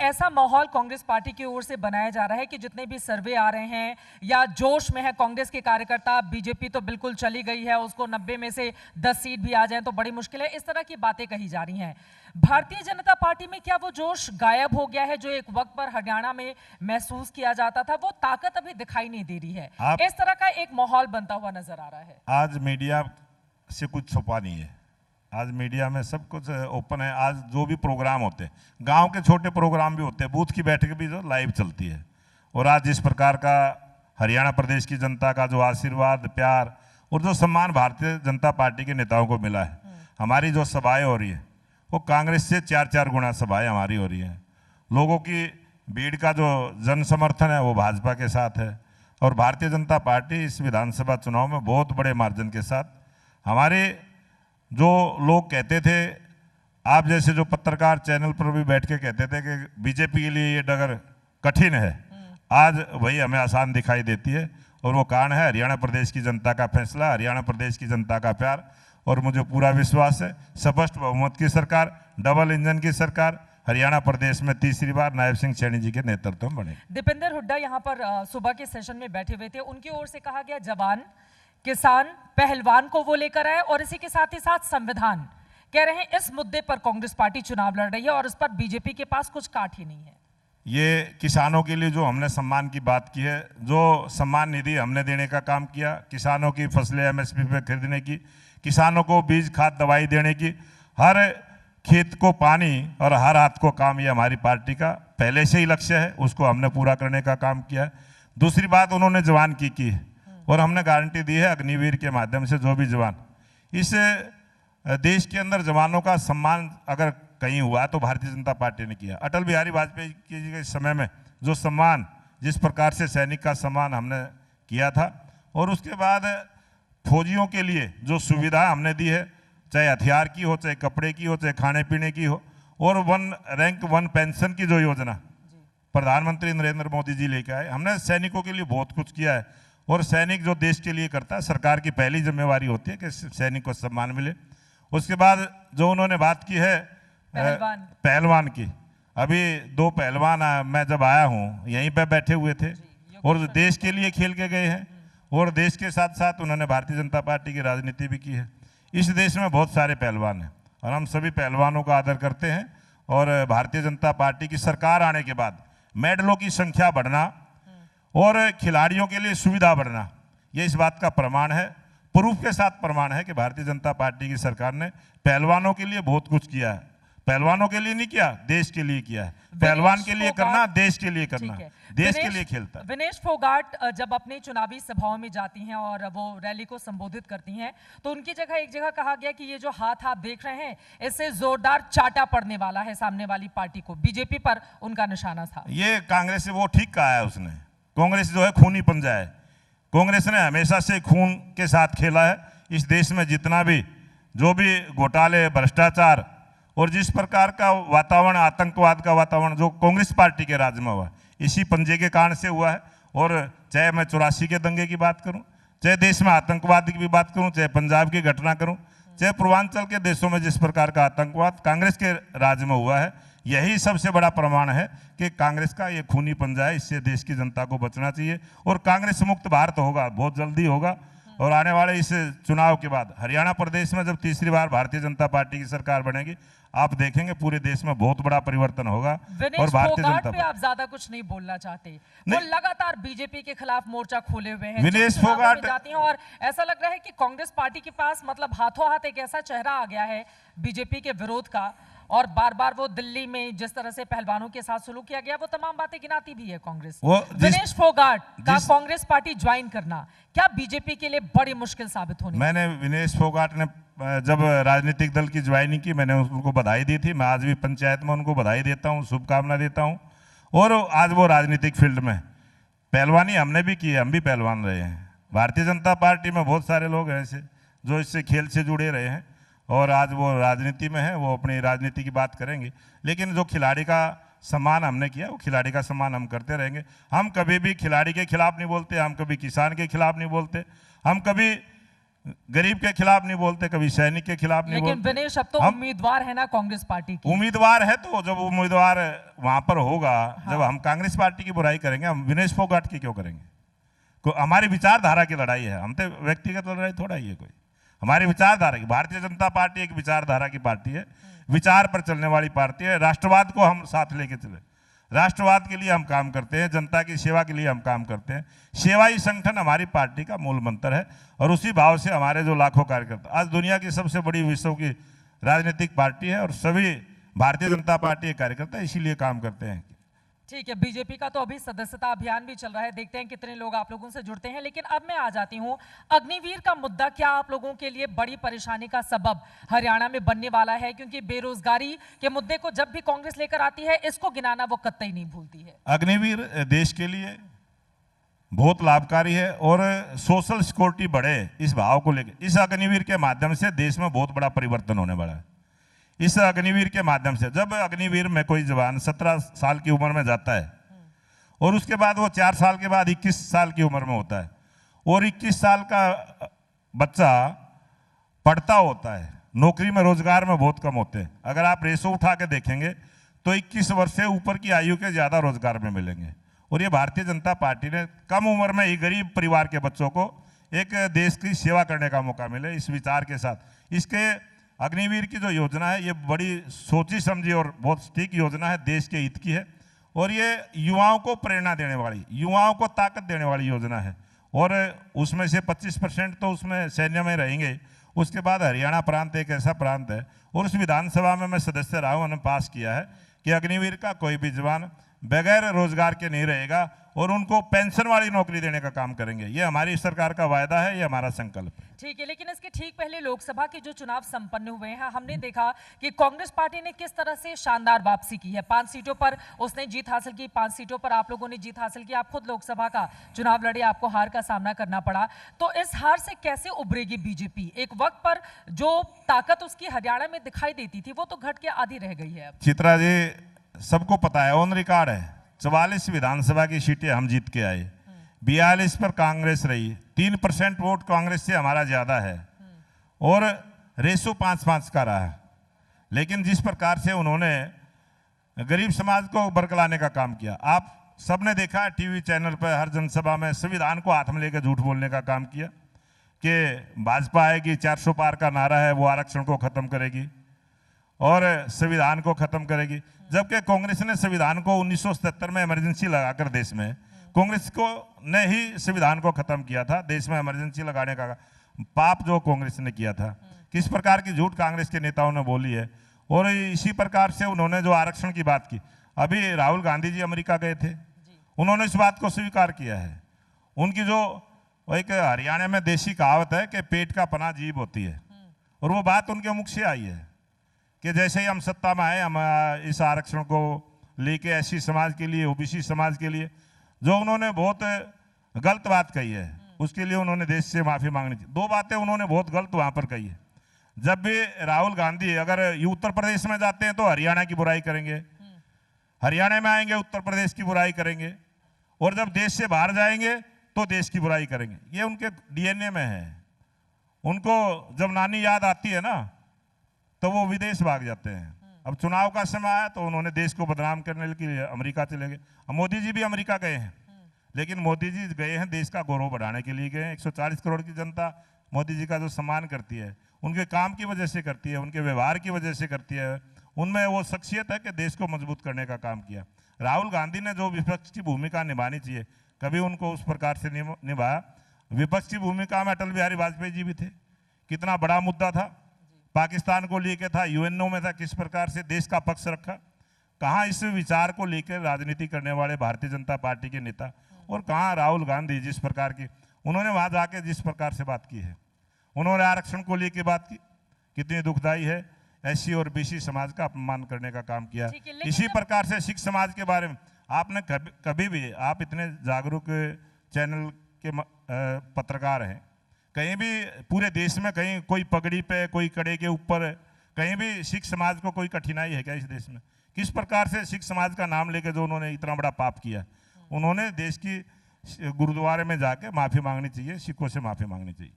ऐसा माहौल कांग्रेस पार्टी की ओर से बनाया जा रहा है कि जितने भी सर्वे आ रहे हैं या जोश में है कांग्रेस के कार्यकर्ता, बीजेपी तो बिल्कुल चली गई है, उसको 90 में से 10 सीट भी आ जाए तो बड़ी मुश्किल है, इस तरह की बातें कही जा रही हैं। भारतीय जनता पार्टी में क्या वो जोश गायब हो गया है जो एक वक्त पर हरियाणा में महसूस किया जाता था? वो ताकत अभी दिखाई नहीं दे रही है, इस तरह का एक माहौल बनता हुआ नजर आ रहा है। आज मीडिया से कुछ छुपा नहीं है, आज मीडिया में सब कुछ ओपन है। आज जो भी प्रोग्राम होते हैं, गांव के छोटे प्रोग्राम भी होते हैं, बूथ की बैठक भी जो लाइव चलती है। और आज जिस प्रकार का हरियाणा प्रदेश की जनता का जो आशीर्वाद, प्यार और जो सम्मान भारतीय जनता पार्टी के नेताओं को मिला है, हमारी जो सभाएं हो रही है वो कांग्रेस से 4-4 गुना सभाएं हमारी हो रही हैं। लोगों की भीड़ का जो जन समर्थन है वो भाजपा के साथ है। और भारतीय जनता पार्टी इस विधानसभा चुनाव में बहुत बड़े मार्जिन के साथ, हमारे जो लोग कहते थे, आप जैसे जो पत्रकार चैनल पर भी बैठ के कहते थे कि बीजेपी के लिए ये डगर कठिन है, आज वही हमें आसान दिखाई देती है। और वो कारण है हरियाणा प्रदेश की जनता का फैसला, हरियाणा प्रदेश की जनता का प्यार। और मुझे पूरा विश्वास है स्पष्ट बहुमत की सरकार, डबल इंजन की सरकार हरियाणा प्रदेश में तीसरी बार नायब सिंह सैनी जी के नेतृत्व में बने। दीपेंद्र हुड्डा यहाँ पर सुबह के सेशन में बैठे हुए थे, उनकी ओर से कहा गया जवान, किसान, पहलवान को वो लेकर आए और इसी के साथ ही साथ संविधान। कह रहे हैं इस मुद्दे पर कांग्रेस पार्टी चुनाव लड़ रही है और इस पर बीजेपी के पास कुछ काट ही नहीं है। ये किसानों के लिए जो हमने सम्मान की बात की है, जो सम्मान निधि हमने देने का काम किया, किसानों की फसलें एमएसपी पे खरीदने की, किसानों को बीज खाद दवाई देने की, हर खेत को पानी और हर हाथ को काम, ये हमारी पार्टी का पहले से ही लक्ष्य है, उसको हमने पूरा करने का काम किया है। दूसरी बात उन्होंने जवान की है और हमने गारंटी दी है अग्निवीर के माध्यम से जो भी जवान, इस देश के अंदर जवानों का सम्मान अगर कहीं हुआ तो भारतीय जनता पार्टी ने किया। अटल बिहारी वाजपेयी जी के समय में जो सम्मान, जिस प्रकार से सैनिक का सम्मान हमने किया था, और उसके बाद फौजियों के लिए जो सुविधा हमने दी है, चाहे हथियार की हो, चाहे कपड़े की हो, चाहे खाने पीने की हो, और 1 रैंक 1 पेंशन की जो योजना प्रधानमंत्री नरेंद्र मोदी जी लेके आए, हमने सैनिकों के लिए बहुत कुछ किया है। और सैनिक जो देश के लिए करता है, सरकार की पहली जिम्मेवारी होती है कि सैनिक को सम्मान मिले। उसके बाद जो उन्होंने बात की है पहलवान की, अभी 2 पहलवान मैं जब आया हूँ यहीं पे बैठे हुए थे और देश के लिए खेल के गए हैं और देश के साथ साथ उन्होंने भारतीय जनता पार्टी की राजनीति भी की है। इस देश में बहुत सारे पहलवान हैं और हम सभी पहलवानों का आदर करते हैं। और भारतीय जनता पार्टी की सरकार आने के बाद मेडलों की संख्या बढ़ना और खिलाड़ियों के लिए सुविधा बढ़ना, ये इस बात का प्रमाण है, प्रूफ के साथ प्रमाण है कि भारतीय जनता पार्टी की सरकार ने पहलवानों के लिए बहुत कुछ किया है। पहलवानों के लिए नहीं किया, देश के लिए किया है। पहलवान के लिए करना, देश के लिए करना, देश के लिए खेलता। विनेश फोगाट जब अपनी चुनावी सभाओं में जाती हैं और वो रैली को संबोधित करती हैं तो उनकी जगह एक जगह कहा गया कि ये जो हाथ आप देख रहे हैं इससे जोरदार चाटा पड़ने वाला है सामने वाली पार्टी को, बीजेपी पर उनका निशाना था। ये कांग्रेस से वो ठीक कहा है उसने। कांग्रेस जो है खूनी पंजा है, कांग्रेस ने हमेशा से खून के साथ खेला है। इस देश में जितना भी जो भी घोटाले, भ्रष्टाचार और जिस प्रकार का वातावरण, आतंकवाद का वातावरण जो कांग्रेस पार्टी के राज में हुआ, इसी पंजे के कारण से हुआ है। और चाहे मैं 84 के दंगे की बात करूं, चाहे देश में आतंकवाद की भी बात करूं, चाहे पंजाब की घटना करूं, चाहे पूर्वांचल के देशों में जिस प्रकार का आतंकवाद कांग्रेस के राज में हुआ है, यही सबसे बड़ा प्रमाण है कि कांग्रेस का ये खूनी पंजा है। इससे देश की जनता को बचना चाहिए और कांग्रेस मुक्त भारत होगा, बहुत जल्दी होगा। और आने वाले इस चुनाव के बाद हरियाणा प्रदेश में जब तीसरी बार भारतीय जनता पार्टी की सरकार बनेगी, आप देखेंगे पूरे देश में बहुत बड़ा परिवर्तन होगा। और भारतीय जनता पे आप ज्यादा कुछ नहीं बोलना चाहते, वो लगातार बीजेपी के खिलाफ मोर्चा खोले हुए हैं, विनेश फोगाट जाती हैं और ऐसा लग रहा है कि कांग्रेस पार्टी के पास मतलब हाथों हाथ एक ऐसा चेहरा आ गया है बीजेपी के विरोध का। और बार बार वो दिल्ली में जिस तरह से पहलवानों के साथ सलूक किया गया, वो तमाम बातें गिनाती भी है कांग्रेस। विनेश फोगाट का कांग्रेस पार्टी ज्वाइन करना क्या बीजेपी के लिए बड़ी मुश्किल साबित होनी? मैंने विनेश फोगाट ने जब राजनीतिक दल की ज्वाइनिंग की, मैंने उनको बधाई दी थी। मैं आज भी पंचायत में उनको बधाई देता हूँ, शुभकामना देता हूँ। और आज वो राजनीतिक फील्ड में पहलवानी हमने भी की है, हम भी पहलवान रहे हैं। भारतीय जनता पार्टी में बहुत सारे लोग हैं ऐसे जो इससे खेल से जुड़े रहे हैं और आज वो राजनीति में है, वो अपनी राजनीति की बात करेंगे। लेकिन जो खिलाड़ी का सम्मान हमने किया, वो खिलाड़ी का सम्मान हम करते रहेंगे। हम कभी भी खिलाड़ी के खिलाफ नहीं बोलते, हम कभी किसान के खिलाफ नहीं बोलते, हम कभी गरीब के खिलाफ नहीं बोलते, कभी सैनिक के खिलाफ नहीं लेकिन बोलते। विनेश अब तो हम उम्मीदवार है ना कांग्रेस पार्टी की। उम्मीदवार है, तो जब उम्मीदवार वहां पर होगा, हाँ। जब हम कांग्रेस पार्टी की बुराई करेंगे, हम विनेश फोगाट की क्यों करेंगे? हमारी विचारधारा की लड़ाई है, हम तो व्यक्तिगत लड़ाई थोड़ा ही है कोई। हमारी विचारधारा की, भारतीय जनता पार्टी एक विचारधारा की पार्टी है, विचार पर चलने वाली पार्टी है। राष्ट्रवाद को हम साथ लेके चले, राष्ट्रवाद के लिए हम काम करते हैं, जनता की सेवा के लिए हम काम करते हैं। सेवा ही संगठन हमारी पार्टी का मूल मंत्र है, और उसी भाव से हमारे जो लाखों कार्यकर्ता, आज दुनिया की सबसे बड़ी विश्व की राजनीतिक पार्टी है, और सभी भारतीय जनता पार्टी के कार्यकर्ता इसीलिए काम करते हैं। ठीक है, बीजेपी का तो अभी सदस्यता अभियान भी चल रहा है, देखते हैं कितने लोग आप लोगों से जुड़ते हैं। लेकिन अब मैं आ जाती हूं, अग्निवीर का मुद्दा क्या आप लोगों के लिए बड़ी परेशानी का सबब हरियाणा में बनने वाला है? क्योंकि बेरोजगारी के मुद्दे को जब भी कांग्रेस लेकर आती है, इसको गिनाना वो कतई नहीं भूलती है। अग्निवीर देश के लिए बहुत लाभकारी है, और सोशल सिक्योरिटी बढ़े इस भाव को लेकर इस अग्निवीर के माध्यम से देश में बहुत बड़ा परिवर्तन होने वाला है। इस अग्निवीर के माध्यम से, जब अग्निवीर में कोई जवान 17 साल की उम्र में जाता है, और उसके बाद वो 4 साल के बाद 21 साल की उम्र में होता है, और 21 साल का बच्चा पढ़ता होता है, नौकरी में रोजगार में बहुत कम होते हैं। अगर आप रेशो उठा के देखेंगे तो 21 वर्ष से ऊपर की आयु के ज़्यादा रोजगार में मिलेंगे। और ये भारतीय जनता पार्टी ने कम उम्र में ही गरीब परिवार के बच्चों को एक देश की सेवा करने का मौका मिले, इस विचार के साथ। इसके अग्निवीर की जो योजना है, ये बड़ी सोची समझी और बहुत ठीक योजना है, देश के हित की है, और ये युवाओं को प्रेरणा देने वाली, युवाओं को ताकत देने वाली योजना है। और उसमें से 25% तो उसमें सैन्य में रहेंगे। उसके बाद हरियाणा प्रांत एक ऐसा प्रांत है, और उस विधानसभा में मैं सदस्य रहा हूँ, उन्होंने पास किया है कि अग्निवीर का कोई भी जवान बगैर रोजगार के नहीं रहेगा, और उनको पेंशन वाली नौकरी देने का काम करेंगे। ये हमारी सरकार का वायदा है, ये हमारा संकल्प है। ठीक है, लेकिन इसके ठीक पहले लोकसभा के जो चुनाव संपन्न हुए हैं, हमने देखा कि कांग्रेस पार्टी ने किस तरह से शानदार वापसी की है। 5 सीटों पर उसने जीत हासिल की, 5 सीटों पर आप लोगों ने जीत हासिल की। आप खुद लोकसभा का चुनाव लड़े, आपको हार का सामना करना पड़ा। तो इस हार से कैसे उभरेगी बीजेपी? एक वक्त पर जो ताकत उसकी हरियाणा में दिखाई देती थी, वो तो घट के आधी रह गई है अब। चित्रा जी, सबको पता है, ऑन रिकॉर्ड है, 44 विधानसभा की सीटें हम जीत के आए, 42 पर कांग्रेस रही, 3% वोट कांग्रेस से हमारा ज्यादा है, और रेशो 5-5 का रहा। लेकिन जिस प्रकार से उन्होंने गरीब समाज को बरकलाने का काम किया, आप सबने देखा है टीवी चैनल पर, हर जनसभा में संविधान को हाथ में लेकर झूठ बोलने का काम किया कि भाजपा आएगी, 400 पार का नारा है, वो आरक्षण को खत्म करेगी और संविधान को खत्म करेगी। जबकि कांग्रेस ने संविधान को 1977 में इमरजेंसी लगाकर, देश में कांग्रेस को ने ही संविधान को खत्म किया था। देश में इमरजेंसी लगाने का पाप जो कांग्रेस ने किया था, किस प्रकार की झूठ कांग्रेस के नेताओं ने बोली है। और इसी प्रकार से उन्होंने जो आरक्षण की बात की, अभी राहुल गांधी जी अमेरिका गए थे, उन्होंने इस बात को स्वीकार किया है। उनकी जो एक हरियाणा में देसी कहावत है कि पेट का पना जीभ होती है, और वो बात उनके मुख से आई है कि जैसे ही हम सत्ता में आए, हम इस आरक्षण को लेके एससी समाज के लिए, ओबीसी समाज के लिए जो उन्होंने बहुत गलत बात कही है, उसके लिए उन्होंने देश से माफी मांगनी चाहिए। 2 बातें उन्होंने बहुत गलत वहां पर कही है। जब भी राहुल गांधी अगर उत्तर प्रदेश में जाते हैं तो हरियाणा की बुराई करेंगे, हरियाणा में आएंगे उत्तर प्रदेश की बुराई करेंगे, और जब देश से बाहर जाएंगे तो देश की बुराई करेंगे। ये उनके डीएनए में है। उनको जब नानी याद आती है ना, तो वो विदेश भाग जाते हैं। अब चुनाव का समय आया तो उन्होंने देश को बदनाम करने के लिए अमेरिका चले गए। मोदी जी भी अमेरिका गए हैं, लेकिन मोदी जी गए हैं देश का गौरव बढ़ाने के लिए गए हैं। 140 करोड़ की जनता मोदी जी का जो सम्मान करती है, उनके काम की वजह से करती है, उनके व्यवहार की वजह से करती है। उनमें वो शख्सियत है कि देश को मजबूत करने का काम किया। राहुल गांधी ने जो विपक्ष की भूमिका निभानी चाहिए, कभी उनको उस प्रकार से निभाया। विपक्ष की भूमिका में अटल बिहारी वाजपेयी जी भी थे। कितना बड़ा मुद्दा था, पाकिस्तान को लेकर था, यूएनओ में था, किस प्रकार से देश का पक्ष रखा। कहाँ इस विचार को लेकर राजनीति करने वाले भारतीय जनता पार्टी के नेता, और कहाँ राहुल गांधी जिस प्रकार की उन्होंने वहां जाके जिस प्रकार से बात की है, उन्होंने आरक्षण को लेकर बात की, कितनी दुखदाई है। एससी और बीसी समाज का अपमान करने का काम किया। इसी प्रकार से सिख समाज के बारे में आपने कभी भी, आप इतने जागरूक चैनल के पत्रकार हैं, कहीं भी पूरे देश में कहीं कोई पगड़ी पे, कोई कड़े के ऊपर, कहीं भी सिख समाज को कोई कठिनाई है क्या इस देश में? किस प्रकार से सिख समाज का नाम लेकर जो उन्होंने इतना बड़ा पाप किया, उन्होंने देश की गुरुद्वारे में जाके माफी मांगनी चाहिए, सिखों से माफी मांगनी चाहिए।